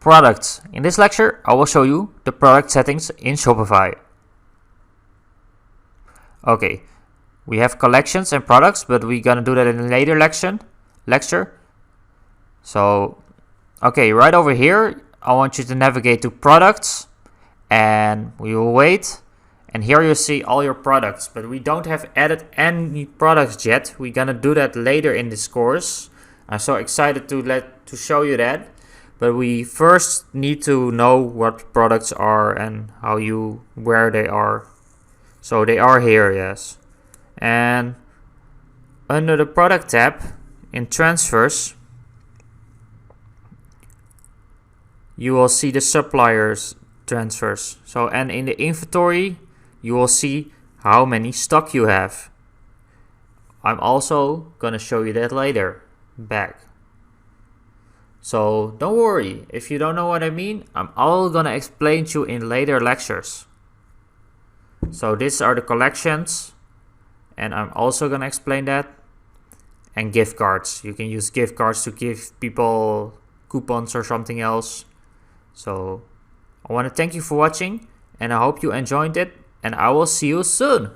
Products. In this lecture, I will show you the product settings in Shopify. Okay, we have collections and products, but we're gonna do that in a later lecture. So, okay, right over here, I want you to navigate to products, and we will wait. And here you see all your products, but we don't have added any products yet. We're gonna do that later in this course. I'm so excited to show you that. But we first need to know what products are and where they are. So they are here, yes. And under the product tab in transfers, you will see the suppliers transfers. So, and in the inventory, you will see how many stock you have. I'm also gonna show you that later back. So don't worry, if you don't know what I mean, I'm all gonna explain to you in later lectures. So these are the collections, and I'm also gonna explain that. And gift cards, you can use gift cards to give people coupons or something else. So I want to thank you for watching, and I hope you enjoyed it, and I will see you soon.